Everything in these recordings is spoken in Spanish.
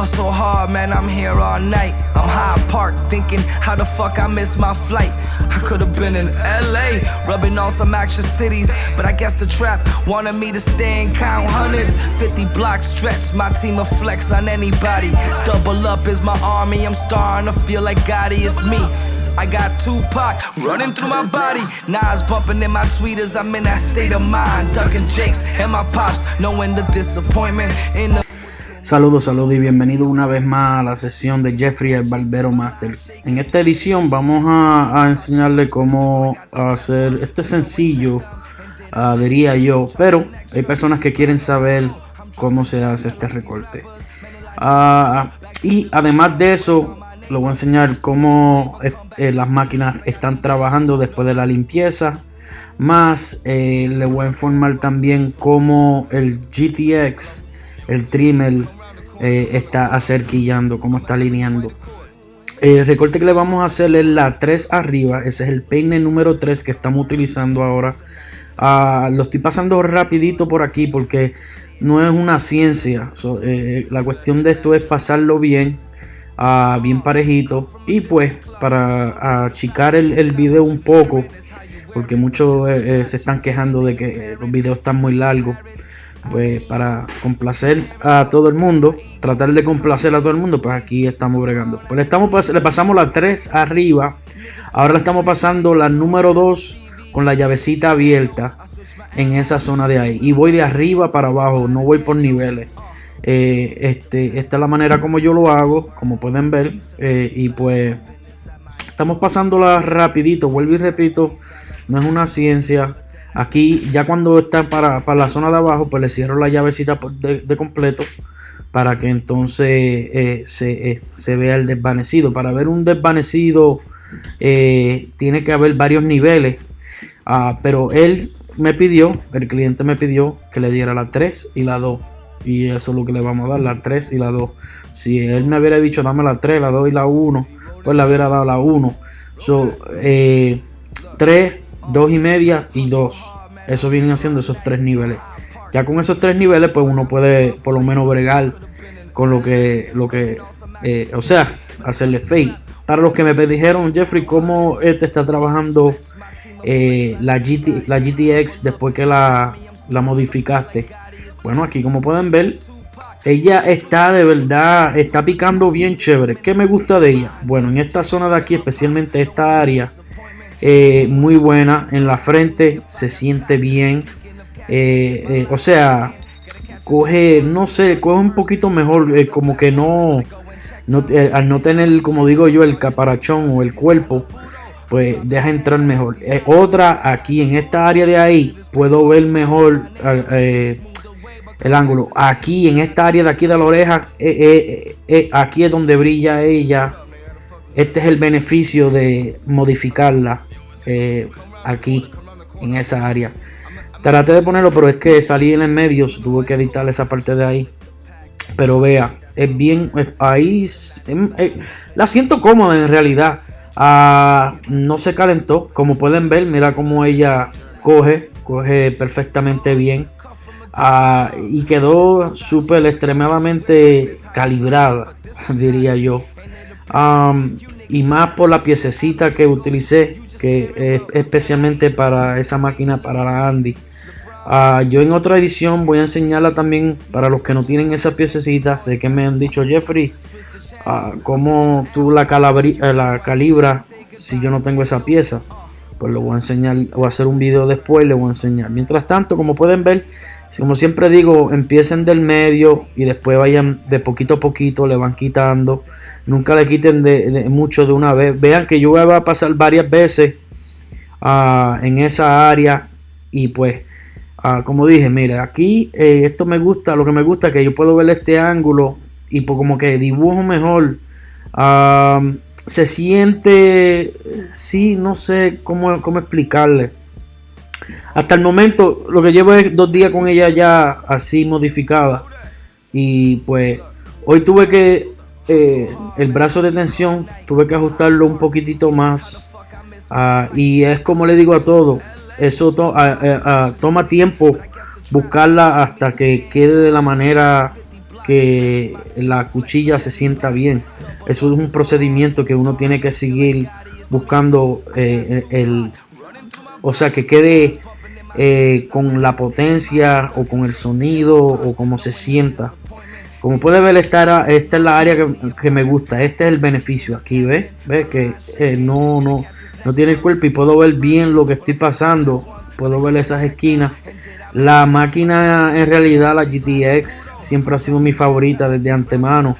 Hustle hard, man, I'm here all night. I'm Hyde Park, thinking how the fuck I missed my flight. I could have been in LA, rubbing on some action cities, but I guess the trap wanted me to stay and count hundreds. 50 blocks stretch, my team will flex on anybody. Double up is my army, I'm starting to feel like Gotti, it's me. I got Tupac running through my body, Nas bumping in my tweeters, I'm in that state of mind. Ducking Jakes and my pops, knowing the disappointment in the... Saludos y bienvenido una vez más a la sesión de Jeffrey el Barbero Master. En esta edición vamos a enseñarle cómo hacer este sencillo, diría yo, pero hay personas que quieren saber cómo se hace este recorte. Y además de eso, le voy a enseñar cómo las máquinas están trabajando después de la limpieza. Más le voy a informar también cómo el GTX, el trimmer, está acerquillando, cómo está alineando. El recorte que le vamos a hacer es la 3 arriba. Ese es el peine número 3 que estamos utilizando ahora. Lo estoy pasando rapidito por aquí porque no es una ciencia. La cuestión de esto es pasarlo bien, bien parejito. Y pues para achicar el video un poco, porque muchos se están quejando de que los videos están muy largos. Pues para complacer a todo el mundo, tratar de complacer a todo el mundo, pues aquí estamos bregando. Pues le pasamos la 3 arriba. Ahora le estamos pasando la número 2 con la llavecita abierta en esa zona de ahí. Y voy de arriba para abajo, no voy por niveles. Esta es la manera como yo lo hago, como pueden ver. Y pues estamos pasándola rapidito, vuelvo y repito, no es una ciencia. Aquí ya cuando está para la zona de abajo, pues le cierro la llavecita de completo para que entonces se vea el desvanecido. Para ver un desvanecido tiene que haber varios niveles, pero el cliente me pidió que le diera la 3 y la 2, y eso es lo que le vamos a dar, la 3 y la 2. Si él me hubiera dicho dame la 3, la 2 y la 1, pues le hubiera dado la 1. 3, 2 y media y 2. Eso vienen haciendo esos 3 niveles. Ya con esos 3 niveles, pues uno puede por lo menos bregar con lo que o sea, hacerle fade. Para los que me dijeron, Jeffrey, ¿cómo te está trabajando la GTX después que la modificaste? Bueno, aquí como pueden ver, ella está de verdad, está picando bien chévere. ¿Qué me gusta de ella? Bueno, en esta zona de aquí, especialmente esta área, muy buena. En la frente se siente bien, o sea, coge un poquito mejor, como que al no tener, como digo yo, el caparachón o el cuerpo, pues deja entrar mejor. Otra, aquí en esta área de ahí puedo ver mejor el ángulo. Aquí en esta área de aquí de la oreja, aquí es donde brilla ella. Este es el beneficio de modificarla aquí en esa área. Traté de ponerlo, pero es que salí en el medio, tuve que editar esa parte de ahí. Pero vea, es bien, ahí la siento cómoda en realidad. No se calentó, como pueden ver, mira cómo ella coge perfectamente bien. Y quedó súper extremadamente calibrada, diría yo. Y más por la piececita que utilicé, que es especialmente para esa máquina, para la Andy. Yo en otra edición voy a enseñarla también para los que no tienen esa piececita. Sé que me han dicho, Jeffrey, cómo tú la calibras si yo no tengo esa pieza. Pues lo voy a enseñar, voy a hacer un video después, le voy a enseñar. Mientras tanto, como pueden ver, como siempre digo, empiecen del medio y después vayan de poquito a poquito, le van quitando. Nunca le quiten de mucho de una vez. Vean que yo voy a pasar varias veces en esa área. Y pues, como dije, mira, aquí esto me gusta, lo que me gusta es que yo puedo ver este ángulo y pues como que dibujo mejor. Se siente, sí, no sé cómo explicarle. Hasta el momento lo que llevo es 2 días con ella ya así modificada. Y pues hoy tuve que el brazo de tensión tuve que ajustarlo un poquitito más. Y es como le digo a todo, eso toma tiempo buscarla hasta que quede de la manera que la cuchilla se sienta bien. Eso es un procedimiento que uno tiene que seguir buscando o sea, que quede con la potencia o con el sonido o como se sienta. Como puede ver, esta es la área que me gusta. Este es el beneficio aquí, ¿ves? ¿Ves que no tiene el cuerpo y puedo ver bien lo que estoy pasando? Puedo ver esas esquinas. La máquina, en realidad, la GTX siempre ha sido mi favorita desde antemano.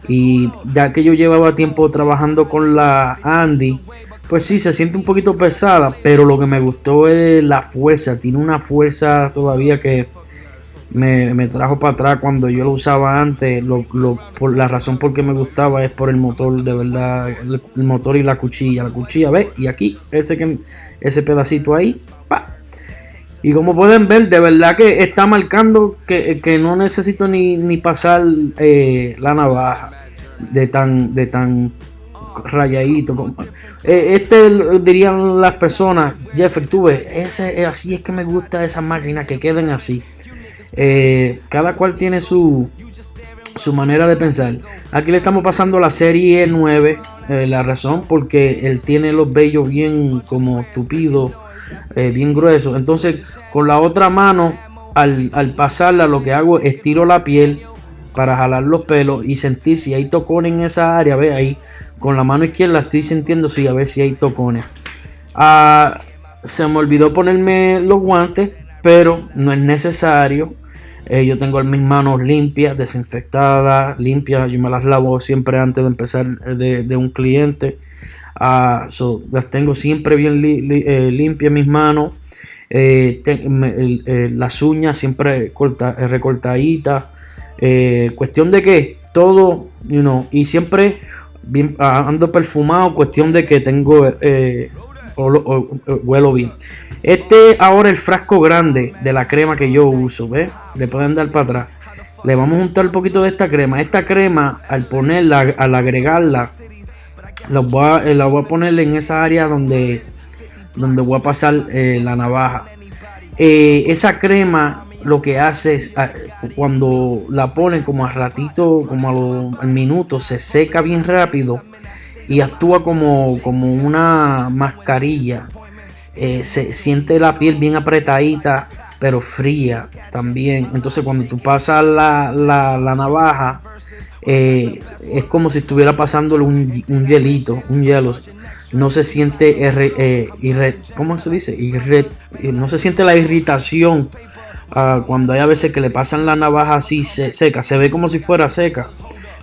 Y ya que yo llevaba tiempo trabajando con la Andy, pues sí, se siente un poquito pesada, pero lo que me gustó es la fuerza. Tiene una fuerza todavía que me trajo para atrás cuando yo lo usaba antes. Por la razón por que me gustaba es por el motor, de verdad, el motor y la cuchilla. La cuchilla, ¿ves? Y aquí, ese pedacito ahí, ¡pa! Y como pueden ver, de verdad que está marcando que no necesito ni pasar la navaja de tan rayadito. Dirían las personas, Jeffrey, tú ves, así es que me gusta esa máquina, que queden así. Cada cual tiene su manera de pensar. Aquí le estamos pasando la serie 9. La razón porque él tiene los vellos bien como tupidos, bien gruesos. Entonces con la otra mano, al pasarla, lo que hago es estiro la piel para jalar los pelos y sentir si hay tocones en esa área. Ve ahí, con la mano izquierda estoy sintiendo a ver si hay tocones. Se me olvidó ponerme los guantes, pero no es necesario. Yo tengo mis manos limpias, desinfectadas, limpias. Yo me las lavo siempre antes de empezar de un cliente. Las tengo siempre bien limpias mis manos. Las uñas siempre recortaditas. Cuestión de que todo, y siempre bien, ando perfumado. Cuestión de que tengo huelo bien. Ahora el frasco grande de la crema que yo uso, ¿ves? Le pueden dar para atrás. Le vamos a juntar un poquito de esta crema. Esta crema, al ponerla, al agregarla, la voy a poner en esa área donde voy a pasar la navaja. Esa crema lo que hace es, cuando la ponen como a ratito, como al minuto, se seca bien rápido y actúa como una mascarilla. Se siente la piel bien apretadita, pero fría también. Entonces cuando tú pasas la navaja, es como si estuviera pasándole un hielito, un hielo. No se siente ¿cómo se dice? No se siente la irritación cuando hay a veces que le pasan la navaja así seca. Se ve como si fuera seca,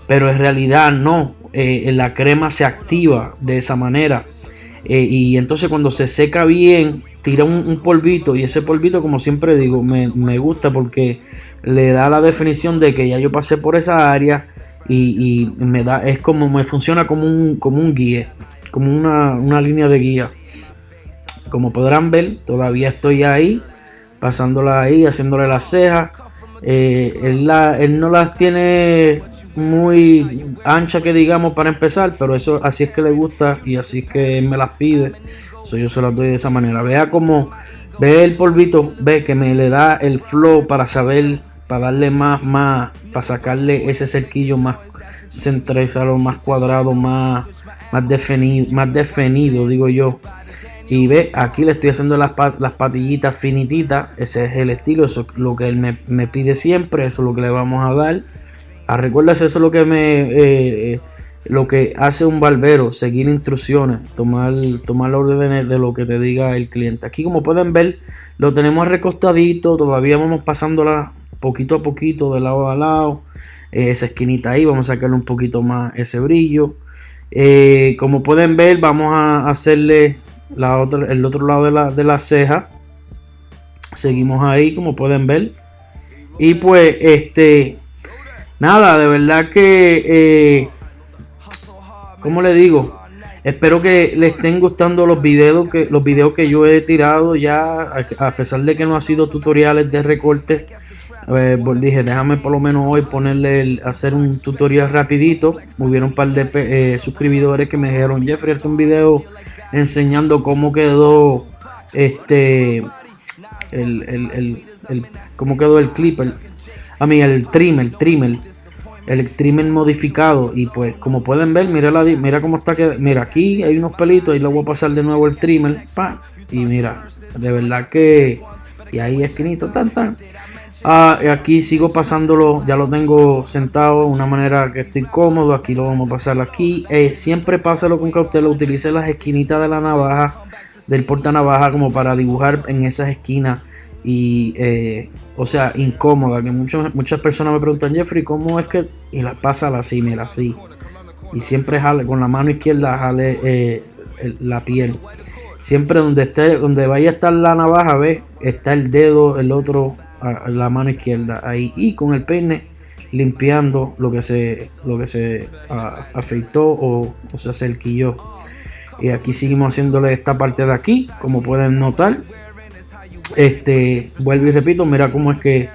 pero en realidad no. La crema se activa de esa manera. Y entonces cuando se seca bien, tira un polvito, y ese polvito, como siempre digo, me gusta porque le da la definición de que ya yo pasé por esa área, y me funciona como un guía, como una línea de guía. Como podrán ver, todavía estoy ahí, pasándola ahí, haciéndole las cejas. Él no las tiene muy ancha, que digamos, para empezar, pero eso así es que le gusta y así es que me las pide. Yo se las doy de esa manera. Vea como ve el polvito, ve que me le da el flow para saber, para darle más, para sacarle ese cerquillo más centralizado, más cuadrado, más definido, digo yo. Y ve, aquí le estoy haciendo las patillitas finititas. Ese es el estilo, eso es lo que él me pide siempre, eso es lo que le vamos a dar. Recuerda, eso es lo que lo que hace un barbero, seguir instrucciones, tomar órdenes de lo que te diga el cliente. Aquí, como pueden ver, lo tenemos recostadito, todavía vamos pasándola poquito a poquito, de lado a lado. Esa esquinita ahí, vamos a sacarle un poquito más ese brillo. Como pueden ver, vamos a hacerle el otro lado de la ceja. Seguimos ahí, como pueden ver. Y pues nada, de verdad que como le digo, espero que les estén gustando los videos que yo he tirado ya, a pesar de que no ha sido tutoriales de recorte. Dije, déjame por lo menos hoy hacer un tutorial rapidito. Hubieron un par de suscriptores que me dijeron, Jeffrey, hazte un video enseñando cómo quedó cómo quedó el clipper, el trimmer. el trimmer modificado. Y pues como pueden ver, mira cómo está, mira, aquí hay unos pelitos, y le voy a pasar de nuevo el trimmer, pa, y mira, de verdad que, y ahí esquinito, tan. Aquí sigo pasándolo, ya lo tengo sentado de una manera que estoy cómodo. Aquí lo vamos a pasar aquí. Siempre pásalo con cautela, utilice las esquinitas de la navaja, del portanavaja, como para dibujar en esas esquinas. Y o sea, incómoda, que muchas personas me preguntan, Jeffrey, ¿cómo es que? Y las pasa así, mira, así. Y siempre jale, con la mano izquierda jale la piel. Siempre donde vaya a estar la navaja, ve, está el dedo, el otro, la mano izquierda ahí, y con el peine limpiando lo que se afeitó o se cerquilló. Y aquí seguimos haciéndole esta parte de aquí, como pueden notar. Vuelvo y repito, mira cómo es que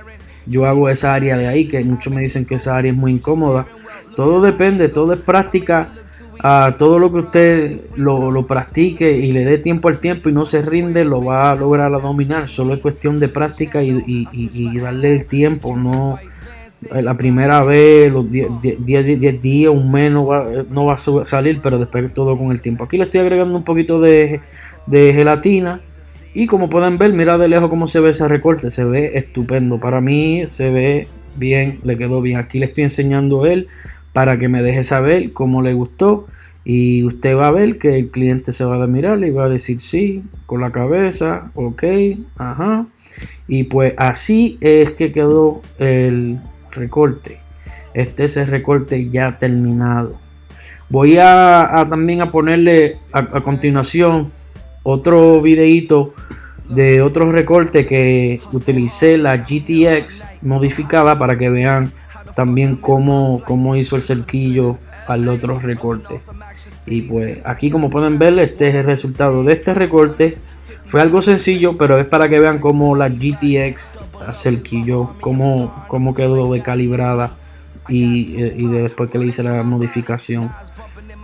yo hago esa área de ahí, que muchos me dicen que esa área es muy incómoda. Todo depende, todo es práctica. Todo lo que usted lo practique y le dé tiempo al tiempo y no se rinde, lo va a lograr dominar. Solo es cuestión de práctica y darle el tiempo. No la primera vez, los 10 días, un mes no va a salir, pero después todo con el tiempo. Aquí le estoy agregando un poquito de gelatina. Y como pueden ver, mira de lejos cómo se ve ese recorte. Se ve estupendo. Para mí se ve bien, le quedó bien. Aquí le estoy enseñando él para que me deje saber cómo le gustó. Y usted va a ver que el cliente se va a mirar y va a decir sí, con la cabeza, ok, ajá. Y pues así es que quedó el recorte. Este es el recorte ya terminado. Voy a también a ponerle a continuación otro videito de otro recorte que utilicé la GTX modificada, para que vean también cómo hizo el cerquillo al otro recorte. Y pues aquí, como pueden ver, este es el resultado de este recorte. Fue algo sencillo, pero es para que vean cómo la GTX cerquilló, cómo quedó decalibrada y después que le hice la modificación.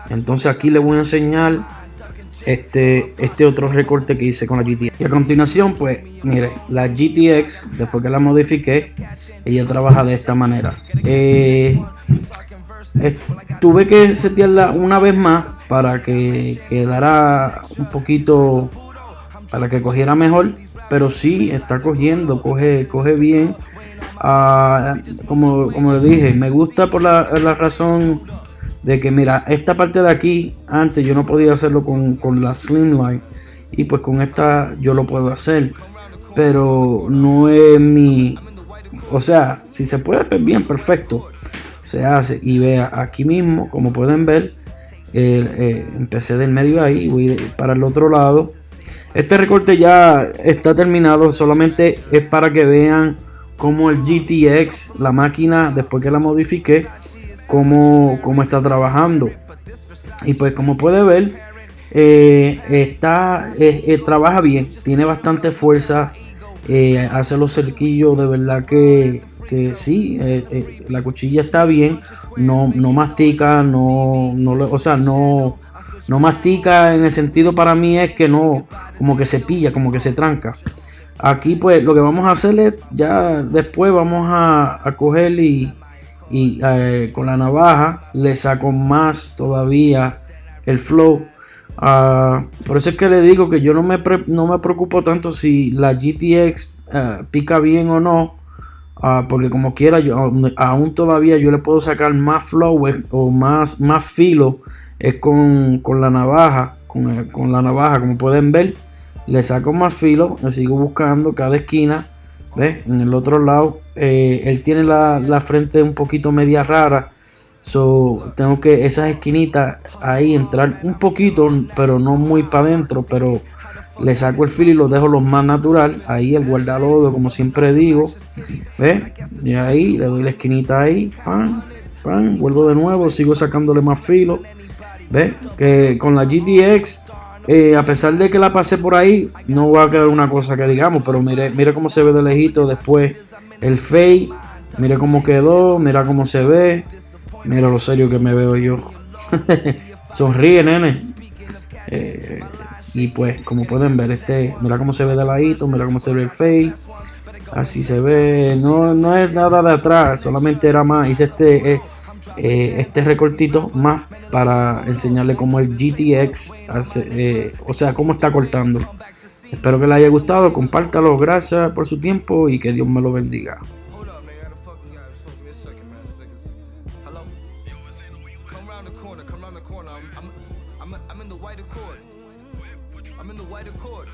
Entonces aquí les voy a enseñar este otro recorte que hice con la GTX. Y a continuación, pues mire, la GTX, después que la modifiqué, ella trabaja de esta manera. Tuve que setearla una vez más para que quedara un poquito, para que cogiera mejor, pero sí está cogiendo, coge bien. Como le dije, me gusta por la razón de que, mira, esta parte de aquí, antes yo no podía hacerlo con la Slimline, y pues con esta yo lo puedo hacer, pero no es o sea, si se puede, pues bien, perfecto, se hace. Y vea, aquí mismo, como pueden ver, empecé del medio ahí, voy para el otro lado. Este recorte ya está terminado, solamente es para que vean cómo el GTX, la máquina, después que la modifiqué, cómo está trabajando. Y pues como puede ver, trabaja bien, tiene bastante fuerza, hace los cerquillos, de verdad que sí, la cuchilla está bien, no mastica, no mastica, en el sentido, para mí es que no, como que se pilla, como que se tranca. Aquí pues lo que vamos a hacer es, ya después vamos a coger y con la navaja le saco más todavía el flow. Por eso es que le digo que yo no me preocupo tanto si la GTX pica bien o no, porque como quiera, yo aún todavía yo le puedo sacar más flow o más filo, es con la navaja, con la navaja. Como pueden ver, le saco más filo, le sigo buscando cada esquina. ¿Ves? En el otro lado, él tiene la frente un poquito media rara, tengo que esas esquinitas ahí entrar un poquito, pero no muy para adentro, pero le saco el filo y lo dejo lo más natural. Ahí el guardalodo, como siempre digo, ¿ves? Y ahí le doy la esquinita ahí, pan, vuelvo de nuevo, sigo sacándole más filo. ¿Ves? Que con la GTX, a pesar de que la pasé por ahí, no va a quedar una cosa que digamos, pero mire cómo se ve de lejito después el fade. Mire cómo quedó, mira cómo se ve, mira lo serio que me veo yo. Sonríe, nene. Y pues como pueden ver, mira cómo se ve de ladito, mira cómo se ve el fade. Así se ve, no es nada de atrás, solamente era más, hice este recortito más para enseñarle cómo el GTX hace, o sea, cómo está cortando. Espero que les haya gustado, compártalo, gracias por su tiempo y que Dios me lo bendiga. I'm in the white accord.